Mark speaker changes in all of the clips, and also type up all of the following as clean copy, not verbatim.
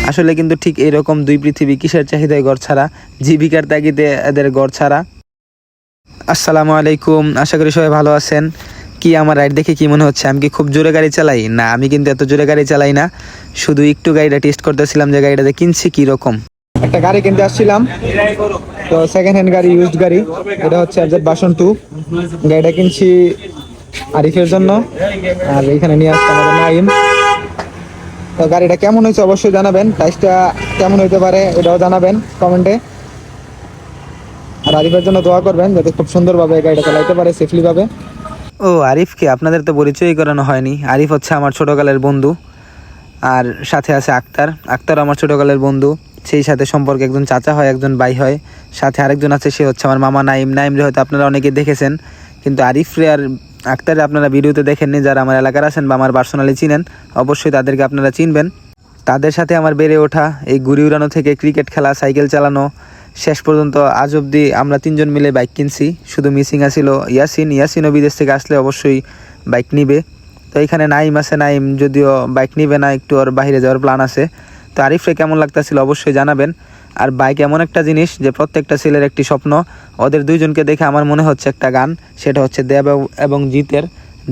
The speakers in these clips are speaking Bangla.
Speaker 1: আসলে কিন্তু ঠিক এইরকম দুই পৃথিবী, কিসের চাহিদায় ঘর ছাড়া, জীবিকার তাগিদে এদের ঘর ছাড়া। আসসালামু আলাইকুম, আশা করি সবাই ভালো আছেন। কি আমার রাইড দেখে কি মনে হচ্ছে আমি কি খুব জোরে গাড়ি চালাই? না, আমি কিন্তু এত জোরে গাড়ি চালাই না, শুধু একটু গাড়িটা টেস্ট করতেছিলাম যে গাড়িটাতে কিনছি কীরকম। একটা গাড়ি কিনতে আসছিলাম, তো সেকেন্ড হ্যান্ড গাড়ি, ইউজড গাড়ি। এটা হচ্ছে FZ-2। গাড়িটা কিনছি আরিফের জন্য, আর এখানে নিয়ে আসছে আমাদের নাইম। তো গাড়িটা কেমন হয়েছে অবশ্যই জানাবেন, প্রাইসটা কেমন হইতে পারে এটাও জানাবেন কমেন্টে। আর আরিফের জন্য দোয়া করবেন যাতে খুব সুন্দরভাবে গাড়িটা চালাইতে পারে, সেফলি ভাবে। ও আরিফকে আপনাদের তো পরিচয়ই করানো হয়নি। আরিফ হচ্ছে আমার ছোটোকালের বন্ধু, আর সাথে আছে আক্তার আমার ছোটোকালের বন্ধু। সেই সাথে সম্পর্কে একজন চাচা হয়, একজন ভাই হয়। সাথে আরেকজন আছে, সে হচ্ছে আমার মামা নাইমরে হয়তো আপনারা অনেকে দেখেছেন, কিন্তু আরিফরে আর আক্তারে আপনারা ভিডিওতে দেখেননি। যারা আমার এলাকার আছেন বা আমার পার্সোনালি চিনেন, অবশ্যই তাদেরকে আপনারা চিনবেন। তাদের সাথে আমার বেড়ে ওঠা, এই ঘুড়ি উড়ানো থেকে ক্রিকেট খেলা, সাইকেল চালানো, শেষ পর্যন্ত আজ অবধি আমরা তিনজন মিলে বাইক কিনছি। শুধু মিসিং আছিল ইয়াসিনও বিদেশ থেকে আসলে অবশ্যই বাইক নিবে। তো এখানে নাইম আছে, নাইম যদিও বাইক নিবে না, একটু ওর বাইরে যাওয়ার প্ল্যান আছে। তো আরিফরে কেমন লাগতেছিল অবশ্যই জানাবেন। আর বাইক এমন একটা জিনিস যে প্রত্যেকটা ছেলের একটি স্বপ্ন। ওদের দুইজনকে দেখে আমার মনে হচ্ছে একটা গান, সেটা হচ্ছে দেব এবং জিতের,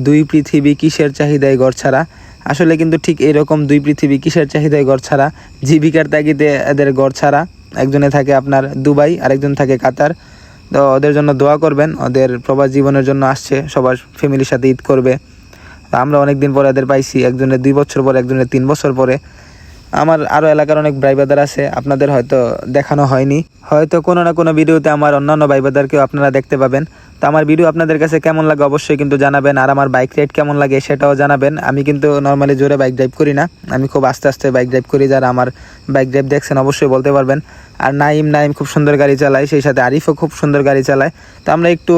Speaker 1: দুই পৃথিবী কিসের চাহিদায় ঘর ছাড়া। আসলে কিন্তু ঠিক এরকম দুই পৃথিবী, কিসের চাহিদায় ঘর ছাড়া, জীবিকার তাগিদে এদের ঘর ছাড়া। একজনে থাকে আপনার দুবাই, আরেকজন থাকে কাতার। তো ওদের জন্য দোয়া করবেন, ওদের প্রবাস জীবনের জন্য আসছে, সবার ফ্যামিলির সাথে ঈদ করবে। আমরা অনেক দিন পরে এদের পাইছি, একজনের 2 বছর পরে, একজনের 3 বছর পরে। আমার আরও এলাকার অনেক ভাই ব্রাদার আছে, আপনাদের হয়তো দেখানো হয়নি, হয়তো কোনো না কোনো ভিডিওতে আমার অন্যান্য ভাই ব্রাদারকেও আপনারা দেখতে পাবেন। তো আমার ভিডিও আপনাদের কাছে কেমন লাগে অবশ্যই কিন্তু জানাবেন, আর আমার বাইক রাইড কেমন লাগে সেটাও জানাবেন। আমি কিন্তু নর্মালি জোরে বাইক ড্রাইভ করি না, আমি খুব আস্তে আস্তে বাইক ড্রাইভ করি। যারা আমার বাইক ড্রাইভ দেখছেন অবশ্যই বলতে পারবেন। আর নাইম খুব সুন্দর গাড়ি চালায়, সেই সাথে আরিফও খুব সুন্দর গাড়ি চালায়। তো আমরা একটু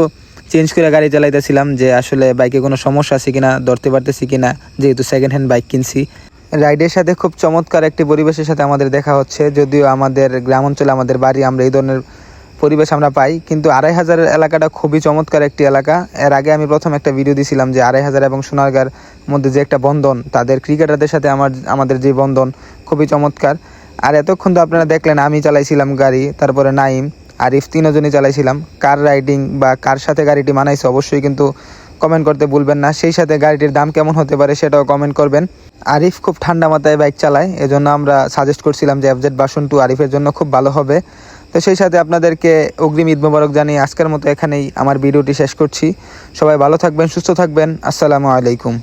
Speaker 1: চেঞ্জ করে গাড়ি চালাইতেছিলাম যে আসলে বাইকে কোনো সমস্যা আছে কিনা, ধরতে পারতেছি কিনা, যেহেতু সেকেন্ড হ্যান্ড বাইক কিনছি। রাইডের সাথে খুব চমৎকার একটি পরিবেশের সাথে আমাদের দেখা হচ্ছে। যদিও আমাদের গ্রাম অঞ্চলে, আমাদের বাড়ি, আমরা এই ধরনের পরিবেশ আমরা পাই, কিন্তু 2500 এলাকাটা খুবই চমৎকার একটি এলাকা। এর আগে আমি প্রথম একটা ভিডিও দিয়েছিলাম যে 2500 এবং সোনারগাঁর মধ্যে যে একটা বন্ধন, তাদের ক্রিকেটারদের সাথে আমাদের যে বন্ধন খুবই চমৎকার। আর এতক্ষণ তো আপনারা দেখলেন আমি চালাইছিলাম গাড়ি, তারপরে নাইম, আরিফ, তিনজনই চালাইছিলাম। কার রাইডিং বা কার সাথে গাড়িটি মানাইছে অবশ্যই কিন্তু কমেন্ট করতে ভুলবেন না। সেই সাথে গাড়িটির দাম কেমন হতে পারে সেটাও কমেন্ট করবেন। আরিফ খুব ঠান্ডা মাথায় বাইক চালায়, এজন্য আমরা সাজেস্ট করছিলাম যে FZ-2 আরিফের জন্য খুব ভালো হবে। তো সেই সাথে আপনাদেরকে অগ্রিম ঈদ মোবারক জানিয়ে আজকের মতো এখানেই আমার ভিডিওটি শেষ করছি। সবাই ভালো থাকবেন, সুস্থ থাকবেন। আসসালামু আলাইকুম।